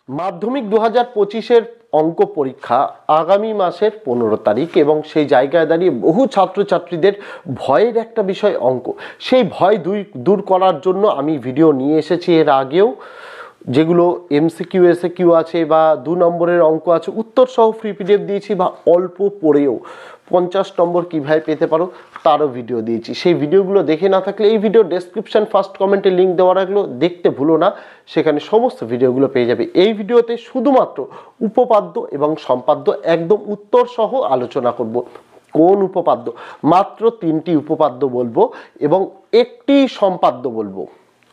মাধ্যমিক 2025-এর অঙ্ক পরীক্ষা আগামী মাসের 15 তারিখ এবং সেই জায়গায় দাঁড়িয়ে বহু ছাত্রছাত্রীদের ভয়ের একটা বিষয় অঙ্ক। সেই ভয় দূর করার জন্য আমি ভিডিও নিয়ে এসেছি এর আগেও, যেগুলো এমসিকিউ এসএকিউ আছে বা 2 নম্বরের অঙ্ক আছে, উত্তর সহ ফ্রি পিডিএফ দিয়েছি, বা অল্প পড়েও 50 নম্বর কীভাবে পেতে পারো তারও ভিডিও দিয়েছি। সেই ভিডিওগুলো দেখে না থাকলে এই ভিডিও ডেসক্রিপশন ফার্স্ট কমেন্টে লিঙ্ক দেওয়া রাখলো, দেখতে ভুলো না, সেখানে সমস্ত ভিডিওগুলো পেয়ে যাবে। এই ভিডিওতে শুধুমাত্র উপপাদ্য এবং সম্পাদ্য একদম উত্তর সহ আলোচনা করব। কোন উপপাদ্য? মাত্র 3টি উপপাদ্য বলবো এবং একটি সম্পাদ্য বলবো,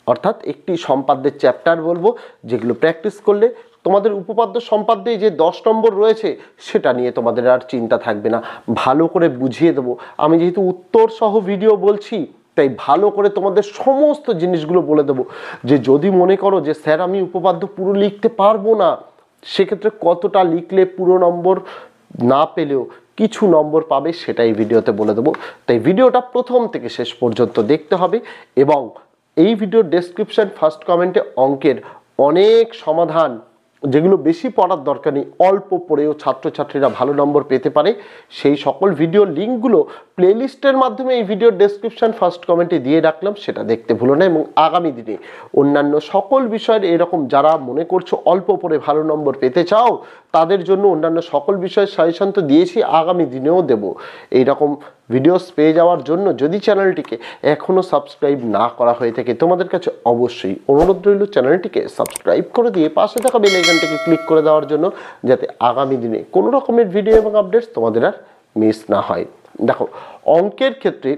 অর্থাৎ একটি সম্পাদ্যের চ্যাপ্টার বলবো, যেগুলো প্র্যাকটিস করলে তোমাদের উপপাদ্য সম্পাদ্যে যে 10 নম্বর রয়েছে সেটা নিয়ে তোমাদের আর চিন্তা থাকবে না। ভালো করে বুঝিয়ে দেবো। আমি যেহেতু উত্তর সহ ভিডিও বলছি, তাই ভালো করে তোমাদের সমস্ত জিনিসগুলো বলে দেবো, যে যদি মনে করো যে স্যার আমি উপপাদ্য পুরো লিখতে পারবো না, সেক্ষেত্রে কতটা লিখলে পুরো নম্বর না পেলেও কিছু নম্বর পাবে সেটাই ভিডিওতে বলে দেবো। তাই ভিডিওটা প্রথম থেকে শেষ পর্যন্ত দেখতে হবে এবং এই ভিডিওর ডেসক্রিপশন ফার্স্ট কমেন্টে অঙ্কের অনেক সমাধান, যেগুলো বেশি পড়ার দরকার নেই, অল্প পড়েও ছাত্রছাত্রীরা ভালো নম্বর পেতে পারে, সেই সকল ভিডিওর লিঙ্কগুলো প্লেলিস্টের মাধ্যমে এই ভিডিওর ডেসক্রিপশন ফার্স্ট কমেন্টে দিয়ে রাখলাম, সেটা দেখতে ভুলো না। এবং আগামী দিনে অন্যান্য সকল বিষয়ের এরকম যারা মনে করছো অল্প পড়ে ভালো নম্বর পেতে চাও, তাদের জন্য অন্যান্য সকল বিষয়ের সাজেশন তো দিয়েছি, আগামী দিনেও দেব। এইরকম ভিডিওস পেয়ে যাওয়ার জন্য যদি চ্যানেলটিকে এখনও সাবস্ক্রাইব না করা হয়ে থাকে, তোমাদের কাছে অবশ্যই অনুরোধ রইল চ্যানেলটিকে সাবস্ক্রাইব করে দিয়ে পাশে থাকা বেল আইকনটিকে ক্লিক করে দেওয়ার জন্য, যাতে আগামী দিনে কোনো রকমের ভিডিও এবং আপডেটস তোমাদের আর মিস না হয়। দেখো, অঙ্কের ক্ষেত্রে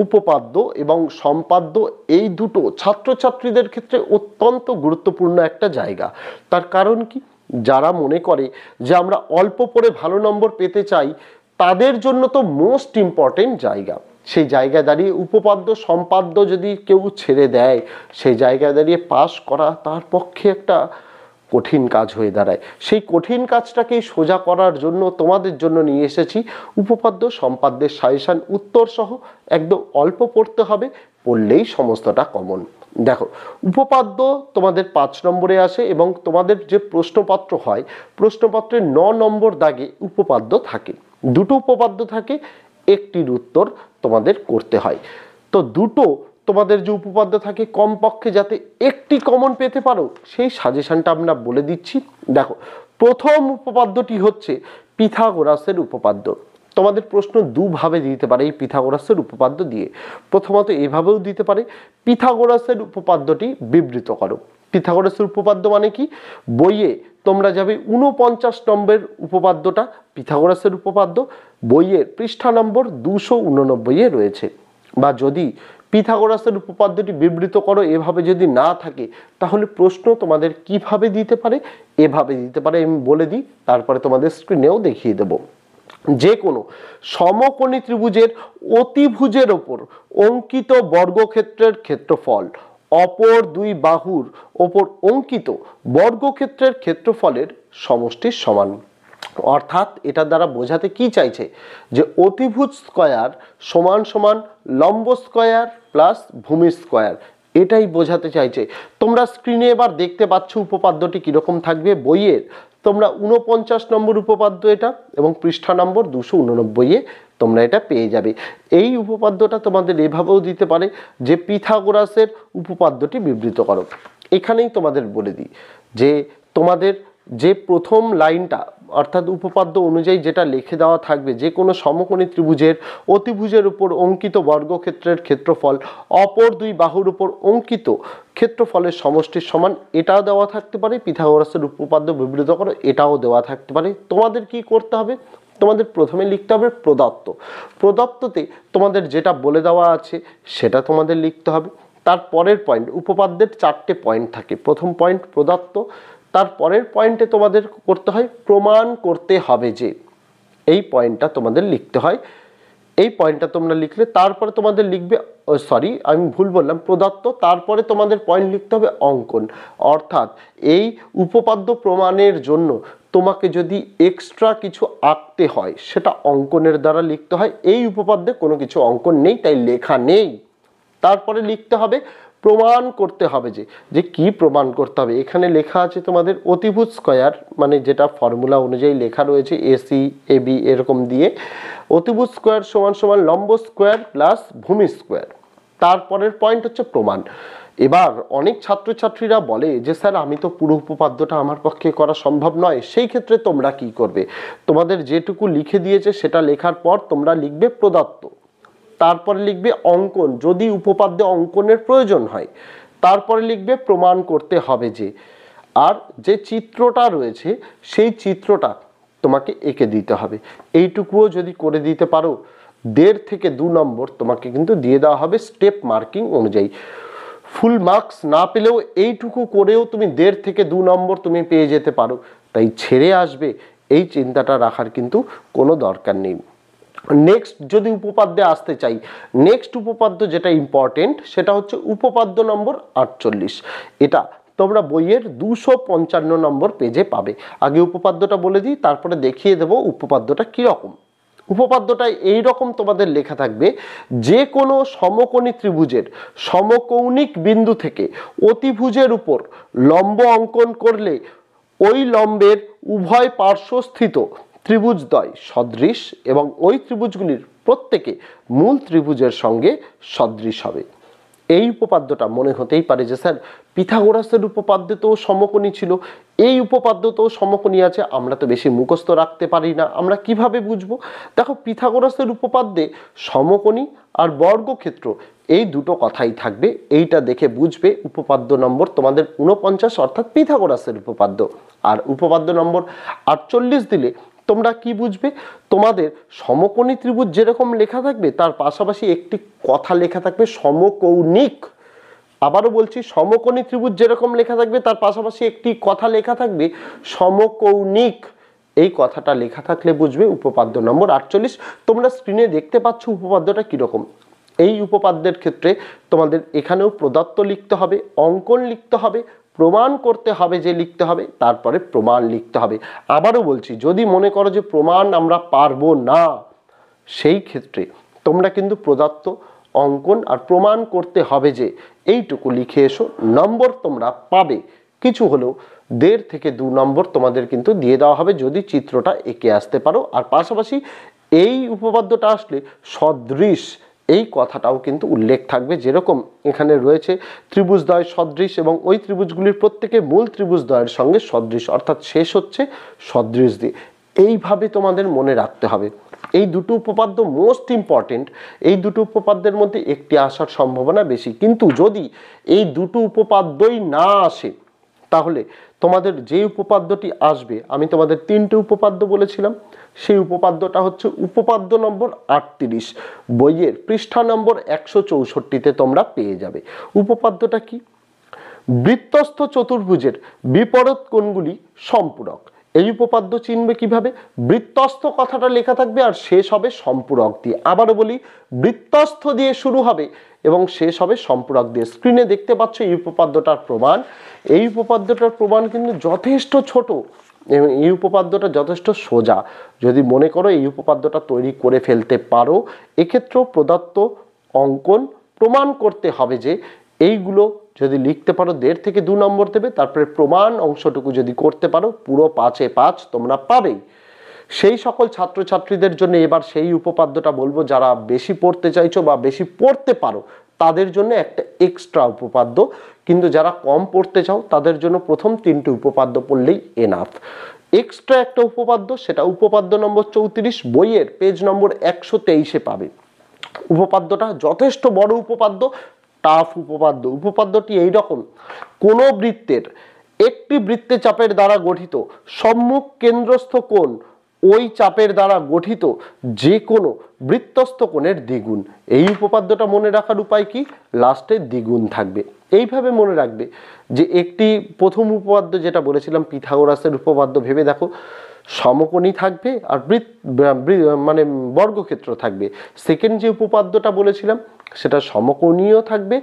উপপাদ্য এবং সম্পাদ্য এই দুটো ছাত্রছাত্রীদের ক্ষেত্রে অত্যন্ত গুরুত্বপূর্ণ একটা জায়গা। তার কারণ কি? যারা মনে করে যে আমরা অল্প পড়ে ভালো নম্বর পেতে চাই, তাদের জন্য তো মোস্ট ইম্পর্টেন্ট জায়গা। সেই জায়গায় দাঁড়িয়ে উপপাদ্য সম্পাদ্য যদি কেউ ছেড়ে দেয়, সেই জায়গায় দাঁড়িয়ে পাস করা তার পক্ষে একটা কঠিন কাজ হয়ে দাঁড়ায়। সেই কঠিন কাজটাকেই সোজা করার জন্য তোমাদের জন্য নিয়ে এসেছি উপপাদ্য সম্পাদ্যের সাজেশন উত্তর সহ। একদম অল্প পড়তে হবে, পড়লেই সমস্তটা কমন। দেখো, উপপাদ্য তোমাদের 5 নম্বরে আসে এবং তোমাদের যে প্রশ্নপত্র হয়, প্রশ্নপত্রে 9 নম্বর দাগে উপপাদ্য থাকে। দুটো উপপাদ্য থাকে, একটির উত্তর তোমাদের করতে হয়। তো দুটো তোমাদের যে উপপাদ্য থাকে, কমপক্ষে যাতে একটি কমন পেতে পারো সেই সাজেশনটা আমরা বলে দিচ্ছি। দেখো, প্রথম উপপাদ্যটি হচ্ছে পিথাগোরাসের উপপাদ্য। তোমাদের প্রশ্ন দুভাবে দিতে পারে এই পিথাগোরাসের উপপাদ্য দিয়ে। প্রথমত এভাবেও দিতে পারে, পিথাগোরাসের উপপাদ্যটি বিবৃত করো। পিথাগোরাসের উপপাদ্য মানে কি? বইয়ে তোমরা যাবে 49 নম্বরের উপপাদ্যটা, পিথাগোরাসের উপপাদ্য বইয়ের পৃষ্ঠা নম্বর 289-এ রয়েছে। বা যদি পিথাগোরাসের উপপাদ্যটি বিবৃত করো এভাবে যদি না থাকে, তাহলে প্রশ্ন তোমাদের কিভাবে দিতে পারে? এভাবে দিতে পারে, আমি বলে দিই, তারপরে তোমাদের স্ক্রিনেও দেখিয়ে দেব। যে কোনো সমকোণী ত্রিভুজের অতিভুজের ওপর অঙ্কিত বর্গক্ষেত্রের ক্ষেত্রফল অপর দুই বাহুর ওপর অঙ্কিত বর্গক্ষেত্রের ক্ষেত্রফলের সমষ্টির সমান। অর্থাৎ এটা দ্বারা বোঝাতে কি চাইছে, যে অতিভুজ স্কয়ার সমান সমান লম্ব স্কয়ার প্লাস ভূমি স্কয়ার, এটাই বোঝাতে চাইছে। তোমরা স্ক্রিনে এবার দেখতে পাচ্ছ উপপাদ্যটি কিরকম থাকবে। বইয়ের তোমরা 49 নম্বর উপপাদ্য এটা, এবং পৃষ্ঠা নম্বর 289-এ তোমরা এটা পেয়ে যাবে। এই উপপাদ্যটা তোমাদের এভাবেও দিতে পারে যে পিথাগোরাসের উপপাদ্যটি বিবৃত করো। এখানেই তোমাদের বলে দিই যে তোমাদের যে প্রথম লাইনটা, অর্থাৎ উপপাদ্য অনুযায়ী যেটা লিখে দেওয়া থাকবে, যে কোনো সমকোণী ত্রিভুজের অতিভুজের উপর অঙ্কিত বর্গক্ষেত্রের ক্ষেত্রফল অপর দুই বাহুর উপর অঙ্কিত ক্ষেত্রফলের সমষ্টির সমান, এটাও দেওয়া থাকতে পারে। পিথাগোরাসের উপপাদ্য বিবৃত করো, এটাও দেওয়া থাকতে পারে। তোমাদের কি করতে হবে? তোমাদের প্রথমে লিখতে হবে প্রদত্ত। প্রদত্ততে তোমাদের যেটা বলে দেওয়া আছে সেটা তোমাদের লিখতে হবে। তারপরের পয়েন্ট, উপপাদ্যের 4টে পয়েন্ট থাকে। প্রথম পয়েন্ট প্রদত্ত, তারপরের পয়েন্টে তোমাদের করতে হয় প্রমাণ করতে হবে যে, এই পয়েন্টটা তোমাদের লিখতে হয়। এই পয়েন্টটা তোমরা লিখলে তারপরে তোমাদের লিখবে, সরি আমি ভুল বললাম, প্রদত্ত, তারপরে তোমাদের পয়েন্ট লিখতে হবে অঙ্কন। অর্থাৎ এই উপপাদ্য প্রমাণের জন্য তোমাকে যদি এক্সট্রা কিছু আঁকতে হয় সেটা অঙ্কনের দ্বারা লিখতে হয়। এই উপপাদ্যে কোনো কিছু অঙ্কন নেই, তাই লেখা নেই। তারপরে লিখতে হবে প্রমাণ করতে হবে যে কি প্রমাণ করতে হবে। এখানে লেখা আছে তোমাদের অতিভুজ স্কয়ার, মানে যেটা ফর্মুলা অনুযায়ী লেখা রয়েছে এসি এবি এরকম দিয়ে, অতিভুজ স্কয়ার সমান সমান লম্ব স্কয়ার প্লাস ভূমি স্কয়ার। তারপরের পয়েন্ট হচ্ছে প্রমাণ। এবার অনেক ছাত্রছাত্রীরা বলে যে স্যার আমি তো পুরো উপপাদ্যটা আমার পক্ষে করা সম্ভব নয়, সেই ক্ষেত্রে তোমরা কি করবে, তোমাদের যেটুকু লিখে দিয়েছে সেটা লেখার পর তোমরা লিখবে প্রদত্ত, তারপরে লিখবে অঙ্কন যদি উপপাদ্যে অঙ্কনের প্রয়োজন হয়, তারপরে লিখবে প্রমাণ করতে হবে যে, আর যে চিত্রটা রয়েছে সেই চিত্রটা তোমাকে এঁকে দিতে হবে। এইটুকুও যদি করে দিতে পারো 1.5 থেকে 2 নম্বর তোমাকে কিন্তু দিয়ে দেওয়া হবে স্টেপ মার্কিং অনুযায়ী। ফুল মার্কস না পেলেও এইটুকু করেও তুমি 1.5 থেকে 2 নম্বর তুমি পেয়ে যেতে পারো, তাই ছেড়ে আসবে এই চিন্তাটা রাখার কিন্তু কোনো দরকার নেই। নেক্সট যদি উপপাদ্যে আসতে চাই, নেক্সট উপপাদ্য যেটা ইম্পর্টেন্ট সেটা হচ্ছে উপপাদ্য নম্বর 48। এটা তোমরা বইয়ের 255 নম্বর পেজে পাবে। আগে উপপাদ্যটা বলে দিই, তারপরে দেখিয়ে দেব উপপাদ্যটা কীরকম। উপপাদ্যটায় এইরকম তোমাদের লেখা থাকবে, যে কোনো সমকোণী ত্রিভুজের সমকৌণিক বিন্দু থেকে অতিভুজের উপর লম্ব অঙ্কন করলে ওই লম্বের উভয় পার্শ্বস্থিত ত্রিভুজদ্বয় সদৃশ এবং ওই ত্রিভুজগুলির প্রত্যেকে মূল ত্রিভুজের সঙ্গে সদৃশ হবে। এই উপপাদ্যটা মনে হতেই পারে যে স্যার পিথাগোরাসের উপপাদ্যে তো সমকোণী ছিল, এই উপপাদ্যতেও সমকোণী আছে, আমরা তো বেশি মুখস্থ রাখতে পারি না, আমরা কিভাবে বুঝবো? দেখো পিথাগোরাসের উপপাদ্যে সমকোণী আর বর্গক্ষেত্র এই দুটো কথাই থাকবে, এইটা দেখে বুঝবে উপপাদ্য নম্বর তোমাদের 49 অর্থাৎ পিথাগোরাসের উপপাদ্য। আর উপপাদ্য নম্বর 48 দিলে তোমরা কি বুঝবে, তোমাদের সমকোণী ত্রিভুজ যেরকম লেখা থাকবে তার পাশাপাশি একটি কথা লেখা থাকবে সমকৌণিক। আবারও বলছি, সমকোণী ত্রিভুজ যেরকম লেখা থাকবে তার পাশাপাশি একটি কথা লেখা থাকবে সমকৌণিক। এই কথাটা লেখা থাকলে বুঝবে উপপাদ্য নম্বর 48। তোমরা স্ক্রিনে দেখতে পাচ্ছ উপপাদ্যটা কিরকম। এই উপপাদ্যের ক্ষেত্রে তোমাদের এখানেও প্রদত্ত লিখতে হবে, অঙ্কন লিখতে হবে, প্রমাণ করতে হবে যে লিখতে হবে, তারপরে প্রমাণ লিখতে হবে। আবারও বলছি, যদি মনে করো যে প্রমাণ আমরা পারবো না, সেই ক্ষেত্রে তোমরা কিন্তু প্রদত্ত, অঙ্কন আর প্রমাণ করতে হবে যে এইটুকু লিখে এসো, নম্বর তোমরা পাবে কিছু হলেও 1.5 থেকে 2 নম্বর তোমাদের কিন্তু দিয়ে দেওয়া হবে যদি চিত্রটা এঁকে আসতে পারো। আর পাশাপাশি এই উপপাদ্যটা আসলে সদৃশ এই কথাটাও কিন্তু উল্লেখ থাকবে, যেরকম এখানে রয়েছে ত্রিভুজদ্বয় সদৃশ এবং ওই ত্রিভুজগুলির প্রত্যেকে মূল ত্রিভুজদ্বয়ের সঙ্গে সদৃশ, অর্থাৎ শেষ হচ্ছে সদৃশ দিয়ে। এইভাবে তোমাদের মনে রাখতে হবে। এই দুটো উপপাদ্য মোস্ট ইম্পর্টেন্ট, এই দুটো উপপাদ্যের মধ্যে একটি আসার সম্ভাবনা বেশি, কিন্তু যদি এই দুটো উপপাদ্যই না আসে তাহলে তোমাদের যে উপপাদ্যটি আসবে, আমি তোমাদের 3টে উপপাদ্য বলেছিলাম, সেই উপপাদ্যটা হচ্ছে উপপাদ্য নম্বর 38, বইয়ের পৃষ্ঠা নম্বর 164-তে তোমরা পেয়ে যাবে। উপপাদ্যটা কি? বৃত্তস্থ চতুর্ভুজের বিপরীত কোণগুলি সম্পূরক। এই উপপাদ্য চিনবে কিভাবে? বৃত্তস্থ কথাটা লেখা থাকবে আর শেষ হবে সম্পূরক দিয়ে। আবারও বলি, বৃত্তস্থ দিয়ে শুরু হবে এবং শেষ হবে সম্পূরক দিয়ে। স্ক্রিনে দেখতে পাচ্ছ এই উপপাদ্যটার প্রমাণ। এই উপপাদ্যটার প্রমাণ কিন্তু যথেষ্ট ছোট এবং এই উপপাদ্যটা যথেষ্ট সোজা। যদি মনে করো এই উপপাদ্যটা তৈরি করে ফেলতে পারো, এক্ষেত্রেও প্রদত্ত, অঙ্কন, প্রমাণ করতে হবে যে এইগুলো যদি লিখতে পারো 1.5 থেকে 2 নম্বর দেবে। তারপরে প্রমাণ অংশটুকু যদি করতে পারো পুরো 5-এ 5 তোমরা পাবেই। সেই সকল ছাত্রছাত্রীদের জন্য এবার সেই উপপাদ্যটা বলবো যারা বেশি পড়তে চাইছো বা বেশি পড়তে পারো তাদের জন্য একটা এক্সট্রা উপপাদ্য, কিন্তু যারা কম পড়তে চাও তাদের জন্য প্রথম 3টে উপপাদ্য পড়লেই এনাফ। এক্সট্রা একটা উপপাদ্য, সেটা উপপাদ্য নম্বর 34, বইয়ের পেজ নম্বর 123-এ পাবে। উপপাদ্যটা যথেষ্ট বড় উপপাদ্য, টাফ উপপাদ্য। উপপাদ্যটি এইরকম, কোন বৃত্তের একটি বৃত্তচাপের দ্বারা গঠিত সম্মুখ কেন্দ্রস্থ কোণ ওই চাপের দ্বারা গঠিত যে কোনো বৃত্তস্থ কোণের দ্বিগুণ। এই উপপাদ্যটা মনে রাখার উপায় কি? লাস্টে দ্বিগুণ থাকবে। এইভাবে মনে রাখবে যে একটি প্রথম উপপাদ্য যেটা বলেছিলাম পিথাগোরাসের উপপাদ্য, ভেবে দেখো, সমকোণী থাকবে আর মানে বর্গক্ষেত্র থাকবে। সেকেন্ড যে উপপাদ্যটা বলেছিলাম সেটা সমকোণীয় থাকবে,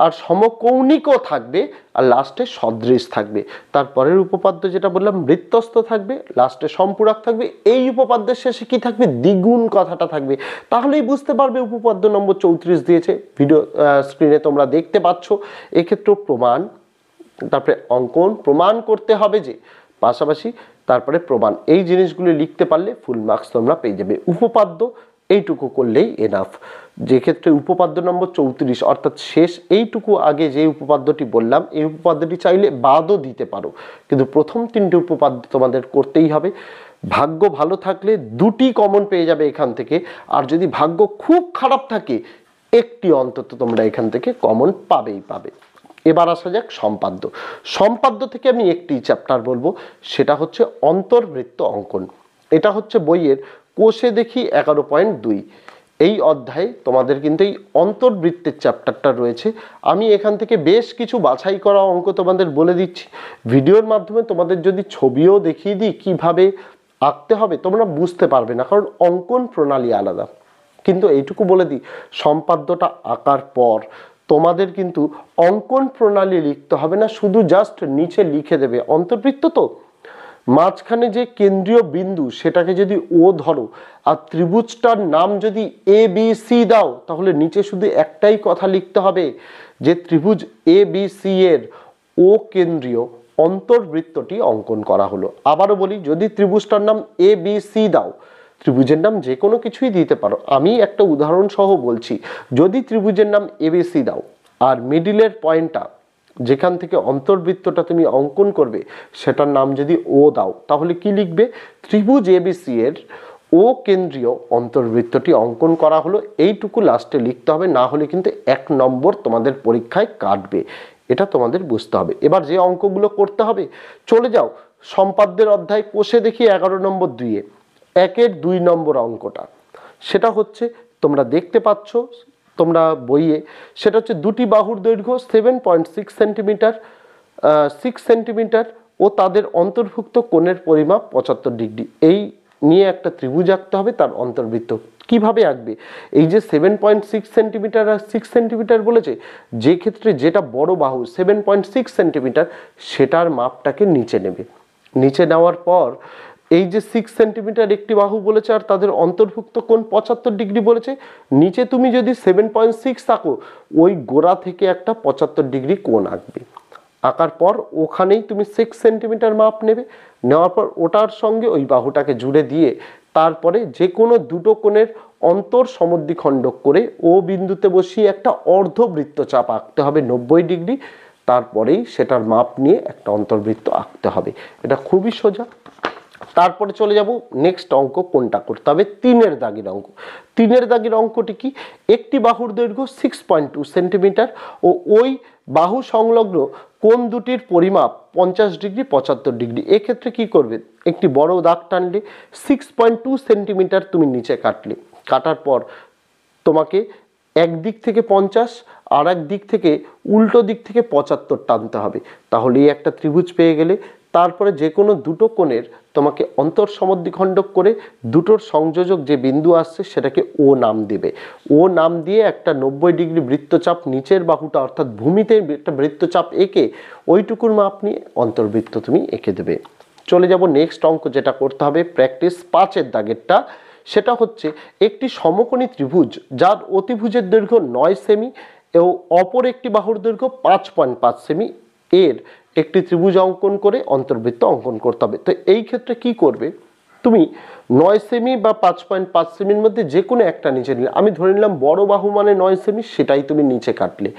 আর সমকৌণিকও থাকবে, আর লাস্টে সদৃশ থাকবে। তারপরের উপপাদ্য যেটা বললাম বৃত্তস্থ থাকবে, লাস্টে সম্পূরক থাকবে। এই উপপাদ্যের শেষে কি থাকবে? দ্বিগুণ কথাটা থাকবে। তাহলেই বুঝতে পারবে উপপাদ্য নম্বর 34 দিয়েছে, ভিডিও স্ক্রিনে তোমরা দেখতে পাচ্ছ। এক্ষেত্রেও প্রমাণ, তারপরে অঙ্কন, প্রমাণ করতে হবে যে, পাশাপাশি তারপরে প্রমাণ, এই জিনিসগুলি লিখতে পারলে ফুল মার্কস তোমরা পেয়ে যাবে। উপপাদ্য এইটুকু করলেই এনাফ। যে ক্ষেত্রে উপপাদ্য নম্বর 34 অর্থাৎ শেষ এইটুকু আগে যে উপপাদ্যটি বললাম, এই উপপাদ্যটি চাইলে বাদও দিতে পারো, কিন্তু প্রথম তিনটে উপপাদ্য তোমাদের করতেই হবে। ভাগ্য ভালো থাকলে দুটি কমন পেয়ে যাবে এখান থেকে, আর যদি ভাগ্য খুব খারাপ থাকে একটি অন্তত তোমরা এখান থেকে কমন পাবেই পাবে। এবার আসা যাক সম্পাদ্য। সম্পাদ্য থেকে আমি একটি চ্যাপ্টার বলবো, সেটা হচ্ছে অন্তর্বৃত্ত অঙ্কন। এটা হচ্ছে বইয়ের কোষে দেখি 11.2। এই অধ্যায়ে তোমাদের কিন্তু এই অন্তর্বৃত্তের চ্যাপ্টারটা রয়েছে। আমি এখান থেকে বেশ কিছু বাছাই করা অঙ্ক তোমাদের বলে দিচ্ছি। ভিডিওর মাধ্যমে তোমাদের যদি ছবিও দেখিয়ে দিই কিভাবে আঁকতে হবে, তোমরা বুঝতে পারবে না, কারণ অঙ্কন প্রণালী আলাদা। কিন্তু এইটুকু বলে দিই, সম্পাদ্যটা আঁকার পর তোমাদের কিন্তু অঙ্কন প্রণালী লিখতে হবে না, শুধু জাস্ট নিচে লিখে দেবে। অন্তর্বৃত্ত তো মাঝখানে যে কেন্দ্রীয় বিন্দু সেটাকে যদি ও ধরো, আর ত্রিভুজটার নাম যদি এ বি সি দাও, তাহলে নিচে শুধু একটাই কথা লিখতে হবে যে ত্রিভুজ এ বি সি এর ও কেন্দ্রীয় অন্তর্বৃত্তটি অঙ্কন করা হলো। আবারও বলি, যদি ত্রিভুজটার নাম এ বি সি দাও, ত্রিভুজের নাম যে কোনো কিছুই দিতে পারো, আমি একটা উদাহরণ সহ বলছি, যদি ত্রিভুজের নাম এবিসি দাও আর মিডিলের পয়েন্টটা যেখান থেকে অন্তর্বৃত্তটা তুমি অঙ্কন করবে সেটার নাম যদি ও দাও, তাহলে কি লিখবে? ত্রিভুজ এবিসি এর ও কেন্দ্রীয় অন্তর্বৃত্তটি অঙ্কন করা হলো, এইটুকু লাস্টে লিখতে হবে, না হলে কিন্তু 1 নম্বর তোমাদের পরীক্ষায় কাটবে। এটা তোমাদের বুঝতে হবে। এবার যে অঙ্কগুলো করতে হবে, চলে যাও সম্পাদ্যের অধ্যায়, কোষে দেখি 11 নম্বর 2-এ 1-এর 2 নম্বর অঙ্কটা। সেটা হচ্ছে তোমরা দেখতে পাচ্ছ তোমরা বইয়ে, সেটা হচ্ছে দুটি বাহুর দৈর্ঘ্য 7.6 সেন্টিমিটার 6 সেন্টিমিটার ও তাদের অন্তর্ভুক্ত কোণের পরিমাপ 75 ডিগ্রি। এই নিয়ে একটা ত্রিভুজ আঁকতে হবে, তার অন্তর্বৃত্ত কিভাবে আঁকবে? এই যে 7.6 সেন্টিমিটার আর 6 সেন্টিমিটার বলেছে, যে ক্ষেত্রে যেটা বড় বাহু 7.6 সেন্টিমিটার সেটার মাপটাকে নিচে নেবে। নিচে নেওয়ার পর এই যে 6 সেন্টিমিটার একটি বাহু বলেছে আর তাদের অন্তর্ভুক্ত কোণ 75 ডিগ্রি বলেছে, নিচে তুমি যদি 7.6 আঁকো, ওই গোড়া থেকে একটা 75 ডিগ্রি কোণ আঁকবে। আঁকার পর ওখানেই তুমি 6 সেন্টিমিটার মাপ নেবে, নেওয়ার পর ওটার সঙ্গে ওই বাহুটাকে জুড়ে দিয়ে তারপরে যে কোনো দুটো কোণের অন্তর সমদ্বিখণ্ডক করে ও বিন্দুতে বসিয়ে একটা অর্ধবৃত্তচাপ আঁকতে হবে 90 ডিগ্রি। তারপরেই সেটার মাপ নিয়ে একটা অন্তর্বৃত্ত আঁকতে হবে। এটা খুবই সোজা। তারপরে চলে যাব নেক্সট অঙ্ক কোনটা করতে হবে, 3-এর দাগের অঙ্ক। 3-এর দাগের অঙ্কটি কি? একটি বাহুর দৈর্ঘ্য 6.2 সেন্টিমিটার ও ওই বাহু সংলগ্ন কোণ দুটির পরিমাপ 50 ডিগ্রি 75 ডিগ্রি। এক্ষেত্রে কি করবে? একটি বড় দাগ টানলে 6.2 সেন্টিমিটার তুমি নিচে কাটলে, কাটার পর তোমাকে এক দিক থেকে 50 আর এক দিক থেকে উল্টো দিক থেকে 75 টানতে হবে, তাহলেই একটা ত্রিভুজ পেয়ে গেলে। তারপরে যে কোনো দুটো কোণের তোমাকে অন্তর সমদ্বিখণ্ডক করে দুটোর সংযোজক যে বিন্দু আসছে সেটাকে ও নাম দেবে। ও নাম দিয়ে একটা 90 ডিগ্রি বৃত্তচাপ নিচের বাহুটা অর্থাৎ ভূমিতে একটা বৃত্তচাপ এঁকে ওইটুকুর মাপ নিয়ে অন্তর্বৃত্ত তুমি এঁকে দেবে। চলে যাব নেক্সট অঙ্ক যেটা করতে হবে, প্র্যাকটিস 5-এর দাগেরটা। সেটা হচ্ছে একটি সমকোণী ত্রিভুজ যার অতিভুজের দৈর্ঘ্য 9 সেমি এবং অপর একটি বাহুর দৈর্ঘ্য 5.5 সেমি এর একটি ত্রিভুজ অঙ্কন করে অন্তর্বৃত্ত অঙ্কন করতে হবে। তো এই ক্ষেত্রে কি করবে? তুমি 9 সেমি বা 5.5 সেমির মধ্যে যে কোনো একটা নিচে নিলে, আমি ধরে নিলাম বড় বাহু মানে 9 সেমি, সেটাই তুমি নিচে কাটলে।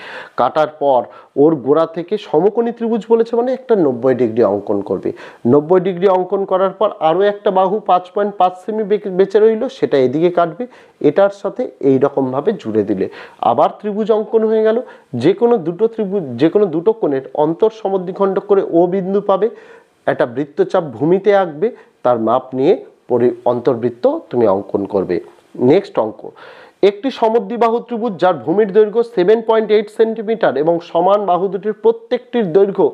কাটার পর ওর গোড়া থেকে সমকোণী ত্রিভুজ বলেছে মানে একটা 90 ডিগ্রি অঙ্কন করবে। 90 ডিগ্রি অঙ্কন করার পর আরও একটা বাহু 5.5 সেমি বেঁচে রইল, সেটা এদিকে কাটবে, এটার সাথে এই রকমভাবে জুড়ে দিলে আবার ত্রিভুজ অঙ্কন হয়ে গেল। যে কোনো দুটো ত্রিভুজ, যে কোনো দুটো কোণের অন্তর সমদ্বিখণ্ডক করে ও বিন্দু পাবে, একটা বৃত্তচাপ ভূমিতে আঁকবে, তার মাপ নিয়ে অন্তর্বৃত্ত তুমি অঙ্কন করবে। নেক্সট অঙ্ক, একটি সমদ্বিবাহু ত্রিভুজ যার ভূমির দৈর্ঘ্য 7.8 সেন্টিমিটার এবং সমান বাহু দুটির প্রত্যেকটির দৈর্ঘ্য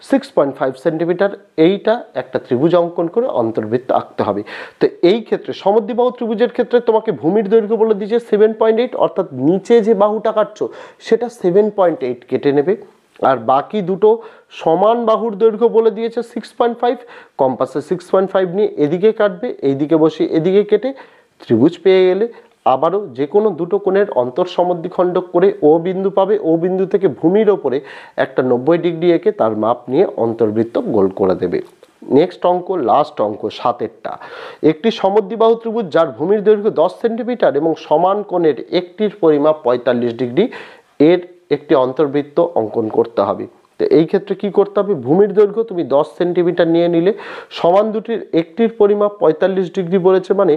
6.5 সেন্টিমিটার এইটা একটা ত্রিভুজ অঙ্কন করে অন্তর্বৃত্ত আঁকতে হবে। তো এই ক্ষেত্রে সমদ্বিবাহু ত্রিভুজের ক্ষেত্রে তোমাকে ভূমির দৈর্ঘ্য বলে দিয়েছে 7.8, অর্থাৎ নিচে যে বাহুটা কাটছো সেটা 7.8 কেটে নেবে। আর বাকি দুটো সমান বাহুর দৈর্ঘ্য বলে দিয়েছে 6.5, কম্পাসে 6.5 নিয়ে এদিকে কাটবে, এইদিকে বসিয়ে এদিকে কেটে ত্রিভুজ পেয়ে গেলে আবারও যে কোনো দুটো কোণের অন্তর সমদ্বিখণ্ডক করে ও বিন্দু পাবে, ও বিন্দু থেকে ভূমির ওপরে একটা 90 ডিগ্রি এঁকে তার মাপ নিয়ে অন্তর্বৃত্ত গোল করে দেবে। নেক্সট অঙ্ক, লাস্ট অঙ্ক 7এরটা। একটি সমদ্বিবাহু ত্রিভুজ যার ভূমির দৈর্ঘ্য 10 সেন্টিমিটার এবং সমান কোণের একটির পরিমাপ 45 ডিগ্রি এর একটি অন্তর্বৃত্ত অঙ্কন করতে হবে। তো এই ক্ষেত্রে কি করতে হবে, ভূমির দৈর্ঘ্য তুমি 10 সেন্টিমিটার নিয়ে নিলে, সমান দুটির একটির পরিমাপ 45 ডিগ্রি বলেছে, মানে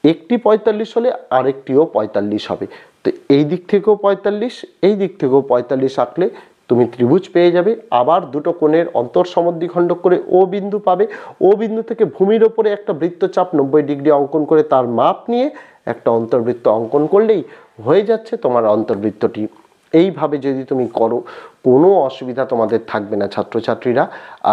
একটি 45 হলে আরেকটিও 45 হবে। তো এই দিক থেকেও 45, এই দিক থেকেও 45 আঁকলে তুমি ত্রিভুজ পেয়ে যাবে। আবার দুটো কোণের অন্তর সমদ্বিখণ্ডক করে ও বিন্দু পাবে, ও বিন্দু থেকে ভূমির ওপরে একটা বৃত্তচাপ 90 ডিগ্রি অঙ্কন করে তার মাপ নিয়ে একটা অন্তর্বৃত্ত অঙ্কন করলেই হয়ে যাচ্ছে তোমার অন্তর্বৃত্তটি। এইভাবে যদি তুমি করো কোনো অসুবিধা তোমাদের থাকবে না ছাত্রছাত্রীরা।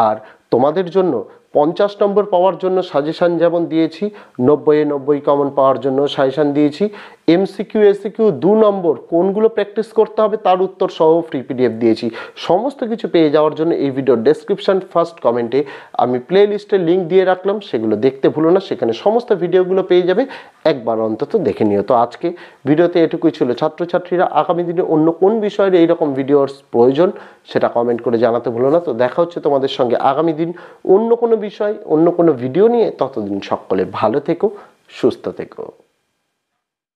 আর তোমাদের জন্য 50 নম্বর পাওয়ার জন্য সাজেশান যেমন দিয়েছি, 90-এ 90 কমন পাওয়ার জন্য সাজেশান দিয়েছি, এমসিকিউ এসিকিউ 2 নম্বর কোনগুলো প্র্যাকটিস করতে হবে তার উত্তর সহ ফ্রি পিডিএফ দিয়েছি। সমস্ত কিছু পেয়ে যাওয়ার জন্য এই ভিডিওর ডেসক্রিপশন ফার্স্ট কমেন্টে আমি প্লে লিস্টের লিঙ্ক দিয়ে রাখলাম, সেগুলো দেখতে ভুলো না, সেখানে সমস্ত ভিডিওগুলো পেয়ে যাবে, একবার অন্তত দেখে নিও। তো আজকে ভিডিওতে এটুকুই ছিল ছাত্রছাত্রীরা। আগামী দিনে অন্য কোন বিষয়ের এইরকম ভিডিওর প্রয়োজন সেটা কমেন্ট করে জানাতে ভুলো না। তো দেখা হচ্ছে তোমাদের সঙ্গে আগামী দিন অন্য কোনো বিষয়, অন্য কোনো ভিডিও নিয়ে। ততদিন সকলে ভালো থেকো, সুস্থ থেকো।